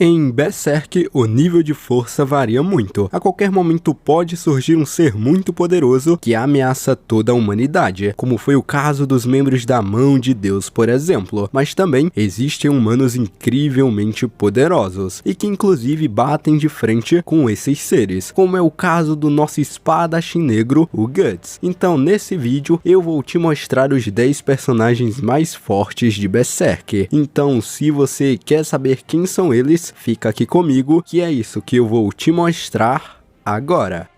Em Berserk, o nível de força varia muito. A qualquer momento pode surgir um ser muito poderoso que ameaça toda a humanidade, como foi o caso dos membros da Mão de Deus, por exemplo. Mas também existem humanos incrivelmente poderosos, e que inclusive batem de frente com esses seres, como é o caso do nosso espadachim negro, o Guts. Então nesse vídeo eu vou te mostrar os 10 personagens mais fortes de Berserk. Então se você quer saber quem são eles, fica aqui comigo, que é isso que eu vou te mostrar agora.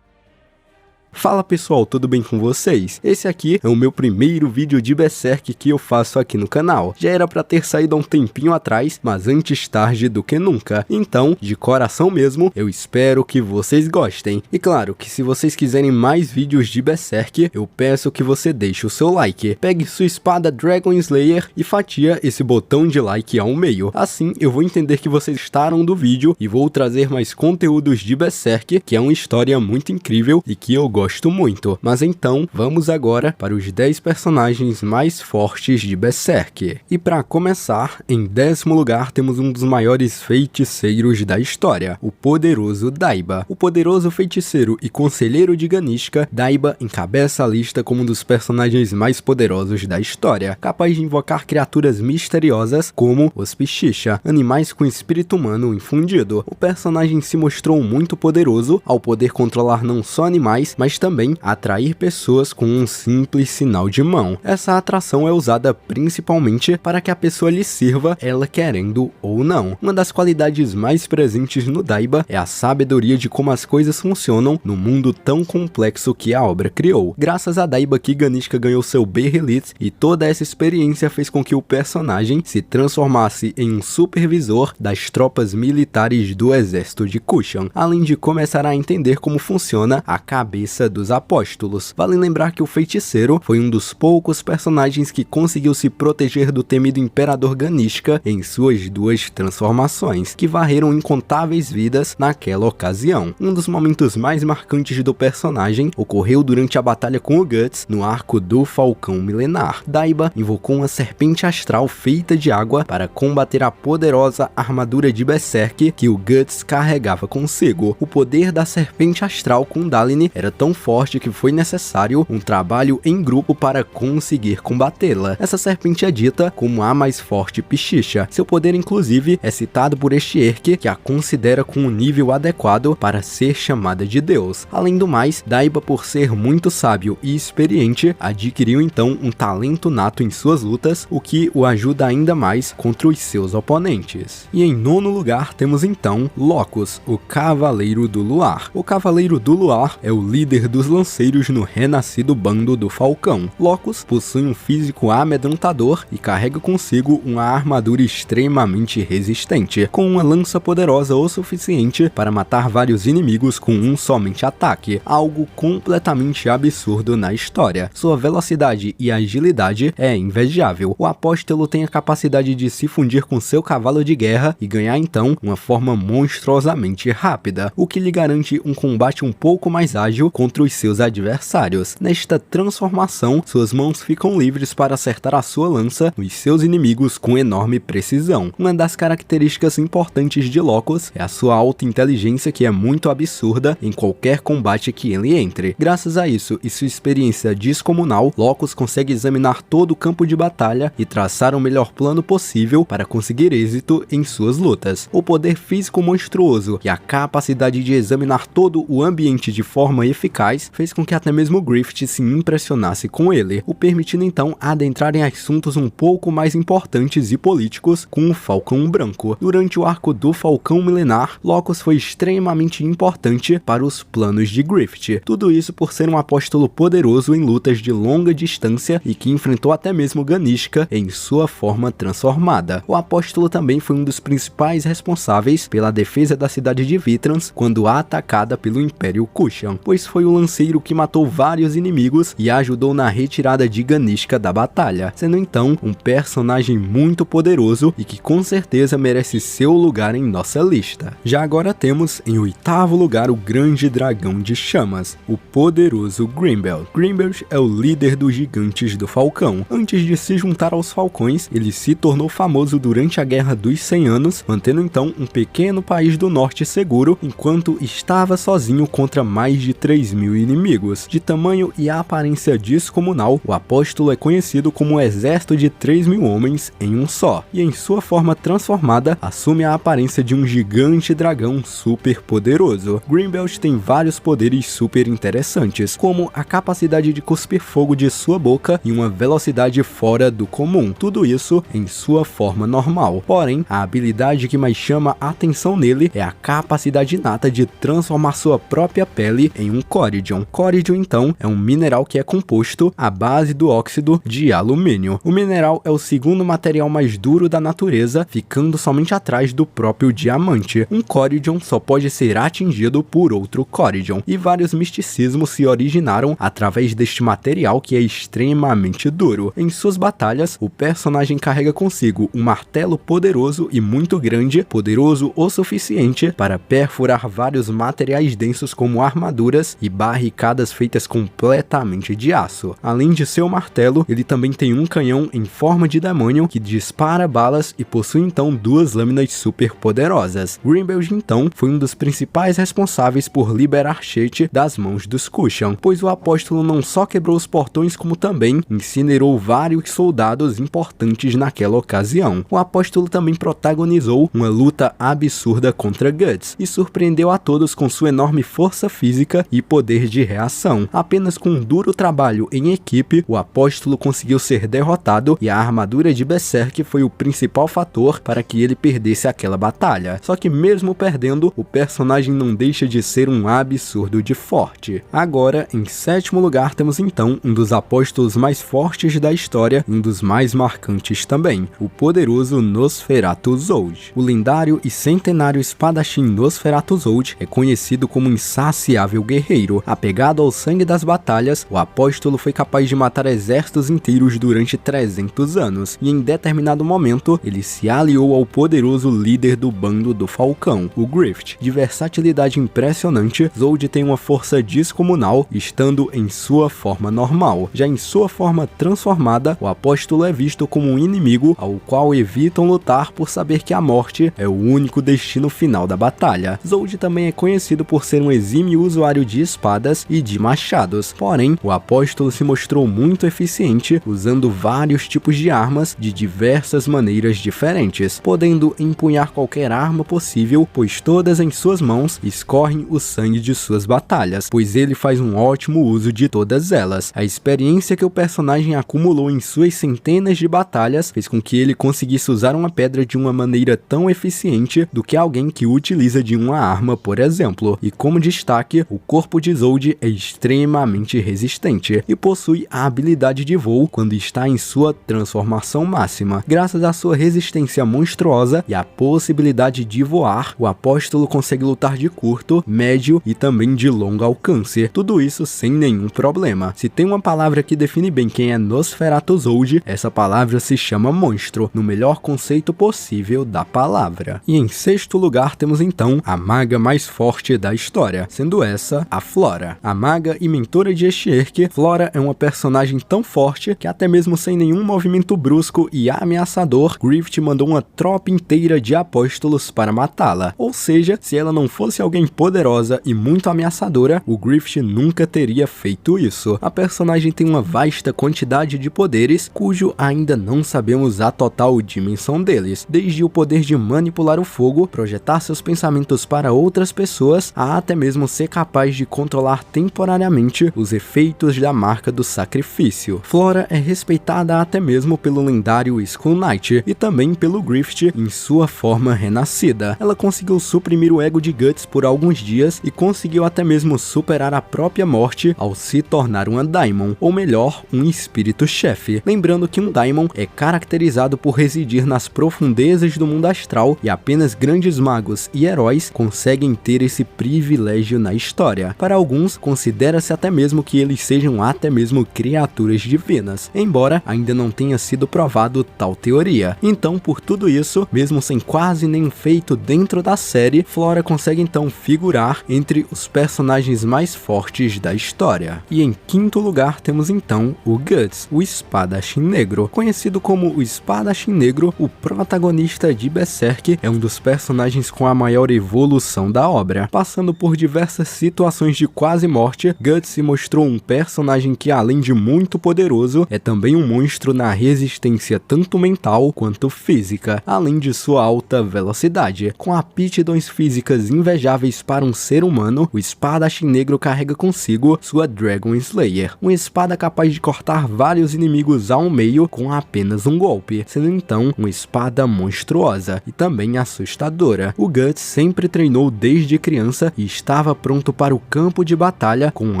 Fala pessoal, tudo bem com vocês? Esse aqui é o meu primeiro vídeo de Berserk que eu faço aqui no canal. Já era pra ter saído há um tempinho atrás, mas antes tarde do que nunca. Então, de coração mesmo, eu espero que vocês gostem. E claro, que se vocês quiserem mais vídeos de Berserk, eu peço que você deixe o seu like. Pegue sua espada Dragon Slayer e fatia esse botão de like ao meio. Assim, eu vou entender que vocês gostaram do vídeo e vou trazer mais conteúdos de Berserk, que é uma história muito incrível e que eu gosto muito. Mas então, vamos agora para os 10 personagens mais fortes de Berserk. E para começar, em 10º lugar temos um dos maiores feiticeiros da história, o poderoso Daiba. O poderoso feiticeiro e conselheiro de Ganishka, Daiba encabeça a lista como um dos personagens mais poderosos da história, capaz de invocar criaturas misteriosas como os Pishicha, animais com espírito humano infundido. O personagem se mostrou muito poderoso ao poder controlar não só animais, mas também atrair pessoas com um simples sinal de mão. Essa atração é usada principalmente para que a pessoa lhe sirva, ela querendo ou não. Uma das qualidades mais presentes no Daiba é a sabedoria de como as coisas funcionam no mundo tão complexo que a obra criou. Graças a Daiba que Ganishka ganhou seu Behelit, e toda essa experiência fez com que o personagem se transformasse em um supervisor das tropas militares do exército de Kushan, além de começar a entender como funciona a cabeça dos apóstolos. Vale lembrar que o feiticeiro foi um dos poucos personagens que conseguiu se proteger do temido imperador Ganishka em suas 2 transformações, que varreram incontáveis vidas naquela ocasião. Um dos momentos mais marcantes do personagem ocorreu durante a batalha com o Guts no arco do Falcão Milenar. Daiba invocou uma serpente astral feita de água para combater a poderosa armadura de Berserk que o Guts carregava consigo. O poder da serpente astral Kundalini era tão forte que foi necessário um trabalho em grupo para conseguir combatê-la. Essa serpente é dita como a mais forte Pishicha. Seu poder inclusive é citado por este Erque, que a considera com um nível adequado para ser chamada de Deus. Além do mais, Daiba, por ser muito sábio e experiente, adquiriu então um talento nato em suas lutas, o que o ajuda ainda mais contra os seus oponentes. E em 9º lugar temos então Locus, o Cavaleiro do Luar. O Cavaleiro do Luar é o líder dos lanceiros no renascido bando do Falcão. Locus possui um físico amedrontador e carrega consigo uma armadura extremamente resistente, com uma lança poderosa o suficiente para matar vários inimigos com um somente ataque, algo completamente absurdo na história. Sua velocidade e agilidade é invejável. O apóstolo tem a capacidade de se fundir com seu cavalo de guerra e ganhar então uma forma monstruosamente rápida, o que lhe garante um combate um pouco mais ágil contra os seus adversários. Nesta transformação, suas mãos ficam livres para acertar a sua lança nos seus inimigos com enorme precisão. Uma das características importantes de Locus é a sua alta inteligência, que é muito absurda em qualquer combate que ele entre. Graças a isso e sua experiência descomunal, Locus consegue examinar todo o campo de batalha e traçar o melhor plano possível para conseguir êxito em suas lutas. O poder físico monstruoso e a capacidade de examinar todo o ambiente de forma eficaz fez com que até mesmo Griffith se impressionasse com ele, o permitindo então adentrar em assuntos um pouco mais importantes e políticos com o Falcão Branco. Durante o arco do Falcão Milenar, Locus foi extremamente importante para os planos de Griffith. Tudo isso por ser um apóstolo poderoso em lutas de longa distância e que enfrentou até mesmo Ganishka em sua forma transformada. O apóstolo também foi um dos principais responsáveis pela defesa da cidade de Vitrans quando atacada pelo Império Kushan, pois foi o lanceiro que matou vários inimigos e ajudou na retirada de Ganishka da batalha, sendo então um personagem muito poderoso e que com certeza merece seu lugar em nossa lista. Já agora temos em 8º lugar o grande dragão de chamas, o poderoso Grimbelt. Grimbelt é o líder dos gigantes do Falcão. Antes de se juntar aos Falcões, ele se tornou famoso durante a Guerra dos 100 Anos, mantendo então um pequeno país do norte seguro, enquanto estava sozinho contra mais de 3.000 inimigos. De tamanho e aparência descomunal, o apóstolo é conhecido como o exército de 3.000 homens em um só, e em sua forma transformada, assume a aparência de um gigante dragão super poderoso. Grimbelt tem vários poderes super interessantes, como a capacidade de cuspir fogo de sua boca e uma velocidade fora do comum, tudo isso em sua forma normal. Porém, a habilidade que mais chama a atenção nele é a capacidade inata de transformar sua própria pele em um Coridion. Coridion então é um mineral que é composto à base do óxido de alumínio. O mineral é o segundo material mais duro da natureza, ficando somente atrás do próprio diamante. Um Coridion só pode ser atingido por outro Coridion, e vários misticismos se originaram através deste material que é extremamente duro. Em suas batalhas, o personagem carrega consigo um martelo poderoso e muito grande, poderoso o suficiente para perfurar vários materiais densos como armaduras e barricadas feitas completamente de aço. Além de seu martelo, ele também tem um canhão em forma de demônio que dispara balas e possui então 2 lâminas super poderosas. Grimbelt então foi um dos principais responsáveis por liberar Shet das mãos dos Kushan, pois o apóstolo não só quebrou os portões como também incinerou vários soldados importantes naquela ocasião. O apóstolo também protagonizou uma luta absurda contra Guts e surpreendeu a todos com sua enorme força física e poder de reação. Apenas com um duro trabalho em equipe, o apóstolo conseguiu ser derrotado e a armadura de Berserk foi o principal fator para que ele perdesse aquela batalha. Só que mesmo perdendo, o personagem não deixa de ser um absurdo de forte. Agora, em 7º lugar, temos então um dos apóstolos mais fortes da história e um dos mais marcantes também, o poderoso Nosferatu Zold. O lendário e centenário espadachim Nosferatu Zold é conhecido como um insaciável guerreiro. Apegado ao sangue das batalhas, o apóstolo foi capaz de matar exércitos inteiros durante 300 anos, e em determinado momento, ele se aliou ao poderoso líder do bando do Falcão, o Grift. De versatilidade impressionante, Zold tem uma força descomunal, estando em sua forma normal. Já em sua forma transformada, o apóstolo é visto como um inimigo ao qual evitam lutar por saber que a morte é o único destino final da batalha. Zold também é conhecido por ser um exímio usuário de espadas e de machados, porém, o apóstolo se mostrou muito eficiente usando vários tipos de armas de diversas maneiras diferentes, podendo empunhar qualquer arma possível, pois todas em suas mãos escorrem o sangue de suas batalhas, pois ele faz um ótimo uso de todas elas. A experiência que o personagem acumulou em suas centenas de batalhas fez com que ele conseguisse usar uma pedra de uma maneira tão eficiente do que alguém que utiliza de uma arma, por exemplo. E como destaque, o corpo de Zold é extremamente resistente e possui a habilidade de voo quando está em sua transformação máxima. Graças à sua resistência monstruosa e à possibilidade de voar, o apóstolo consegue lutar de curto, médio e também de longo alcance, tudo isso sem nenhum problema. Se tem uma palavra que define bem quem é Nosferatu Zold, essa palavra se chama monstro, no melhor conceito possível da palavra. E em 6º lugar temos então a maga mais forte da história, sendo essa a Flora. A maga e mentora de Estierk, Flora é uma personagem tão forte que até mesmo sem nenhum movimento brusco e ameaçador, Grift mandou uma tropa inteira de apóstolos para matá-la. Ou seja, se ela não fosse alguém poderosa e muito ameaçadora, o Grift nunca teria feito isso. A personagem tem uma vasta quantidade de poderes, cujo ainda não sabemos a total dimensão deles, desde o poder de manipular o fogo, projetar seus pensamentos para outras pessoas, a até mesmo ser capaz de controlar temporariamente os efeitos da marca do sacrifício. Flora é respeitada até mesmo pelo lendário Skull Knight e também pelo Grift em sua forma renascida. Ela conseguiu suprimir o ego de Guts por alguns dias e conseguiu até mesmo superar a própria morte ao se tornar uma Daimon, ou melhor, um espírito-chefe. Lembrando que um Daimon é caracterizado por residir nas profundezas do mundo astral e apenas grandes magos e heróis conseguem ter esse privilégio na história. Para alguns, considera-se até mesmo que eles sejam até mesmo criaturas divinas, embora ainda não tenha sido provado tal teoria. Então, por tudo isso, mesmo sem quase nenhum feito dentro da série, Flora consegue então figurar entre os personagens mais fortes da história. E em quinto lugar temos então o Guts, o Espadachim Negro. Conhecido como o Espadachim Negro, o protagonista de Berserk é um dos personagens com a maior evolução da obra. Passando por diversas situações de quase morte, Guts se mostrou um personagem que, além de muito poderoso, é também um monstro na resistência tanto mental quanto física, além de sua alta velocidade. Com aptidões físicas invejáveis para um ser humano, o Espadachim Negro carrega consigo sua Dragon Slayer, uma espada capaz de cortar vários inimigos ao meio com apenas um golpe, sendo então uma espada monstruosa e também assustadora. O Guts sempre treinou desde criança e estava pronto para o campo de batalha com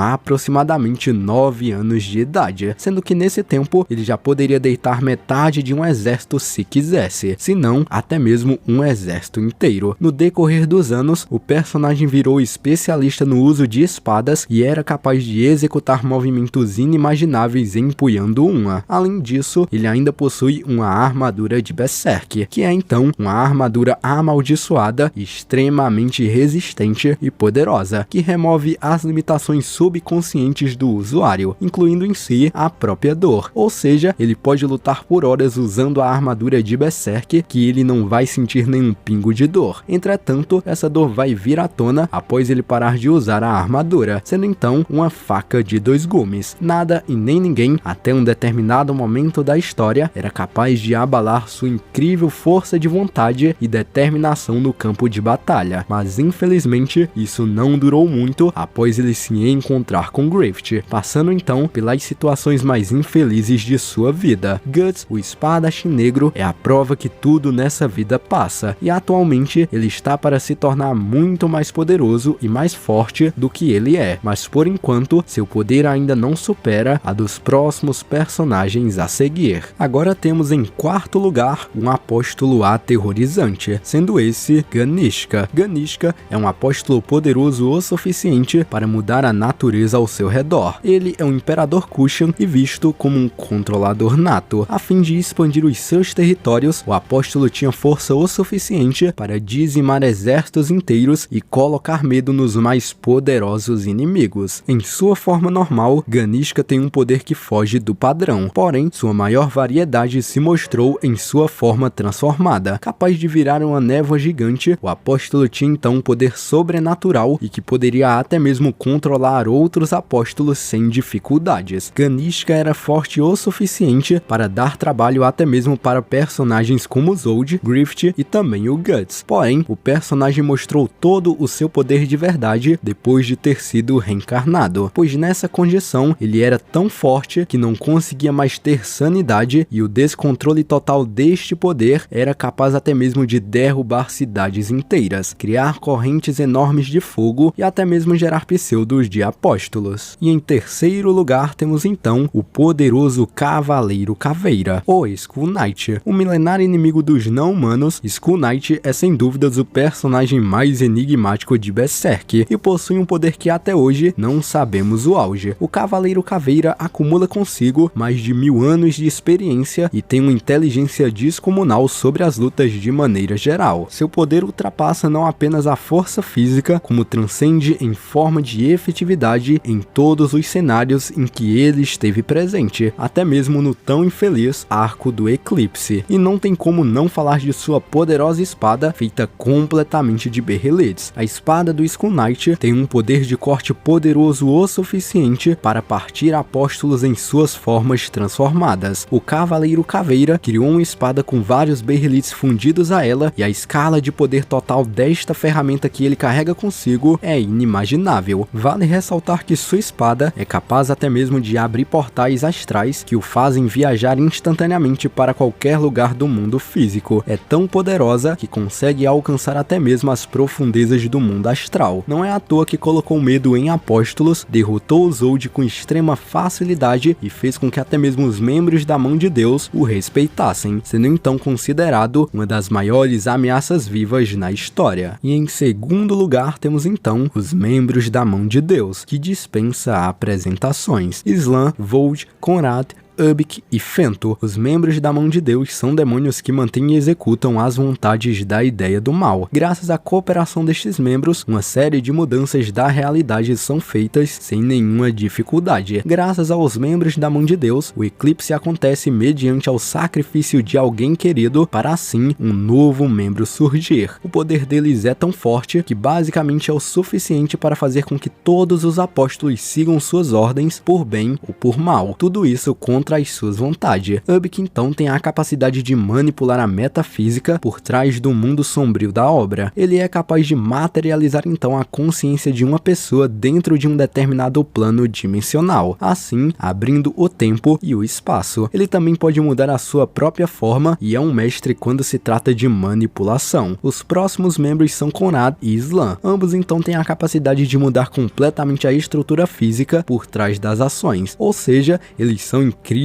aproximadamente 9 anos de idade, sendo que nesse tempo ele já poderia deitar metade de um exército se quisesse, se não até mesmo um exército inteiro. No decorrer dos anos, o personagem virou especialista no uso de espadas e era capaz de executar movimentos inimagináveis empunhando uma. Além disso, ele ainda possui uma armadura de Berserk, que é então uma armadura amaldiçoada, extremamente resistente e poderosa, que remove as limitações subconscientes do usuário, incluindo em si a própria dor. Ou seja, ele pode lutar por horas usando a armadura de Berserk, que ele não vai sentir nenhum pingo de dor. Entretanto, essa dor vai vir à tona após ele parar de usar a armadura, sendo então uma faca de dois gumes. Nada e nem ninguém, até um determinado momento da história, era capaz de abalar sua incrível força de vontade e determinação no campo de batalha. Mas infelizmente, isso não durou muito após ele se encontrar com Griffith, passando então pelas situações mais infelizes de sua vida. Guts, o Espadachim Negro, é a prova que tudo nessa vida passa, e atualmente ele está para se tornar muito mais poderoso e mais forte do que ele é, mas por enquanto seu poder ainda não supera a dos próximos personagens a seguir. Agora temos em quarto lugar um apóstolo aterrorizante, sendo esse Ganishka. Ganishka é um apóstolo poderoso o suficiente para mudar a natureza ao seu redor. Ele é um imperador Kushan e visto como um controlador nato. A fim de expandir os seus territórios, o apóstolo tinha força o suficiente para dizimar exércitos inteiros e colocar medo nos mais poderosos inimigos. Em sua forma normal, Ganishka tem um poder que foge do padrão, porém sua maior variedade se mostrou em sua forma transformada. Capaz de virar uma névoa gigante, o apóstolo tinha então um poder sobrenatural e que poderia até mesmo controlar outros apóstolos sem dificuldades. Ganishka era forte o suficiente para dar trabalho até mesmo para personagens como Zold, Griffith e também o Guts. Porém, o personagem mostrou todo o seu poder de verdade depois de ter sido reencarnado, pois nessa condição ele era tão forte que não conseguia mais ter sanidade e o descontrole total deste poder era capaz até mesmo de derrubar cidades inteiras, criar correntes enormes de fogo e até mesmo gerar pseudos de apóstolos. E em terceiro lugar temos então o poderoso Cavaleiro Caveira, ou Skull Knight. O milenário inimigo dos não-humanos, Skull Knight é sem dúvidas o personagem mais enigmático de Berserk e possui um poder que até hoje não sabemos o auge. O Cavaleiro Caveira acumula consigo mais de 1000 anos de experiência e tem uma inteligência descomunal sobre as lutas de maneira geral. Seu poder ultrapassa não apenas a força física, como transcende em forma de efetividade em todos os cenários em que ele esteve presente, até mesmo no tão infeliz Arco do Eclipse. E não tem como não falar de sua poderosa espada feita completamente de berreletes. A espada do Skull Knight tem um poder de corte poderoso o suficiente para partir apóstolos em suas formas transformadas. O Cavaleiro Caveira criou uma espada com vários berreletes fundidos a ela e a escala de poder total desta ferramenta que ele carrega consigo é inimaginável. Vale ressaltar que sua espada é capaz até mesmo de abrir portais astrais que o fazem viajar instantaneamente para qualquer lugar do mundo físico. É tão poderosa que consegue alcançar até mesmo as profundezas do mundo astral. Não é à toa que colocou medo em apóstolos, derrotou os Zold com extrema facilidade e fez com que até mesmo os membros da Mão de Deus o respeitassem, sendo então considerado uma das maiores ameaças vivas na história. E em segundo lugar temos então os membros membros da Mão de Deus, que dispensa apresentações. Slan, Vold, Conrad, Ubik e Fento. Os membros da Mão de Deus são demônios que mantêm e executam as vontades da ideia do mal. Graças à cooperação destes membros, uma série de mudanças da realidade são feitas sem nenhuma dificuldade. Graças aos membros da Mão de Deus, o eclipse acontece mediante ao sacrifício de alguém querido para assim um novo membro surgir. O poder deles é tão forte que basicamente é o suficiente para fazer com que todos os apóstolos sigam suas ordens por bem ou por mal. Tudo isso contra as suas vontades. Ubik então tem a capacidade de manipular a metafísica por trás do mundo sombrio da obra. Ele é capaz de materializar então a consciência de uma pessoa dentro de um determinado plano dimensional, assim abrindo o tempo e o espaço. Ele também pode mudar a sua própria forma e é um mestre quando se trata de manipulação. Os próximos membros são Conrad e Slan. Ambos então têm a capacidade de mudar completamente a estrutura física por trás das ações, ou seja, eles são incrivelmente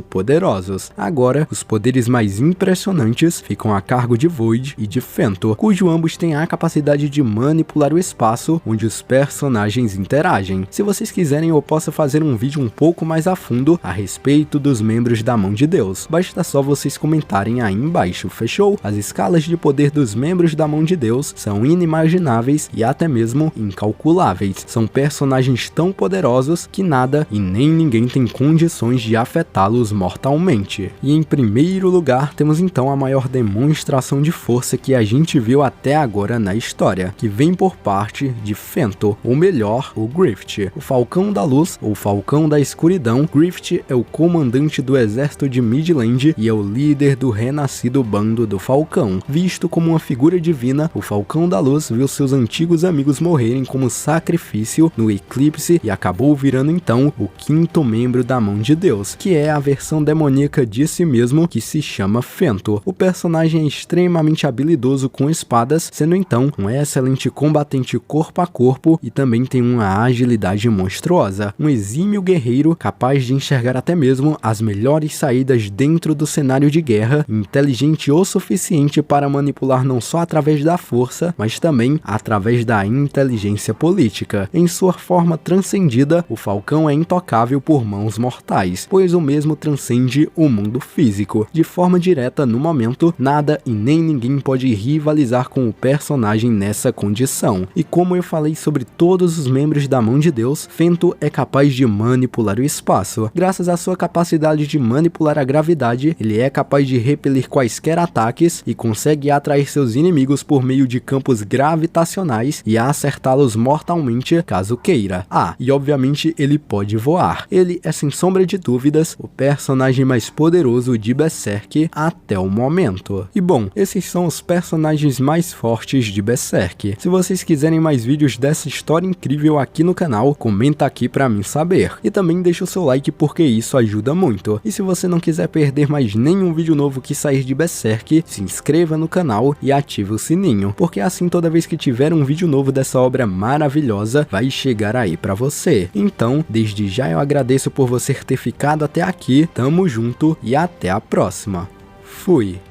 poderosos. Agora, os poderes mais impressionantes ficam a cargo de Void e de Fento, cujo ambos têm a capacidade de manipular o espaço onde os personagens interagem. Se vocês quiserem, eu posso fazer um vídeo um pouco mais a fundo a respeito dos membros da Mão de Deus. Basta só vocês comentarem aí embaixo, fechou? As escalas de poder dos membros da Mão de Deus são inimagináveis e até mesmo incalculáveis. São personagens tão poderosos que nada e nem ninguém tem condições de afetá-los mortalmente. E em primeiro lugar temos então a maior demonstração de força que a gente viu até agora na história, que vem por parte de Fento, ou melhor, o Grift, o Falcão da Luz ou Falcão da Escuridão. Grift é o comandante do exército de Midland e é o líder do renascido bando do Falcão. Visto como uma figura divina, o Falcão da Luz viu seus antigos amigos morrerem como sacrifício no eclipse e acabou virando então o quinto membro da Mão de Deus, que é a versão demoníaca de si mesmo, que se chama Fento. O personagem é extremamente habilidoso com espadas, sendo então um excelente combatente corpo a corpo e também tem uma agilidade monstruosa. Um exímio guerreiro capaz de enxergar até mesmo as melhores saídas dentro do cenário de guerra, inteligente o suficiente para manipular não só através da força, mas também através da inteligência política. Em sua forma transcendida, o Falcão é intocável por mãos mortais, pois o mesmo transcende o mundo físico. De forma direta, no momento, nada e nem ninguém pode rivalizar com o personagem nessa condição. E como eu falei sobre todos os membros da Mão de Deus, Fento é capaz de manipular o espaço. Graças à sua capacidade de manipular a gravidade, ele é capaz de repelir quaisquer ataques e consegue atrair seus inimigos por meio de campos gravitacionais e acertá-los mortalmente caso queira. E obviamente ele pode voar. Ele é sem sombra de dúvidas o personagem mais poderoso de Berserk até o momento. E bom, esses são os personagens mais fortes de Berserk. Se vocês quiserem mais vídeos dessa história incrível aqui no canal, comenta aqui pra mim saber. E também deixa o seu like porque isso ajuda muito. E se você não quiser perder mais nenhum vídeo novo que sair de Berserk, se inscreva no canal e ative o sininho, porque assim toda vez que tiver um vídeo novo dessa obra maravilhosa, vai chegar aí pra você. Então, desde já eu agradeço por você ter ficado até aqui, tamo junto e até a próxima. Fui!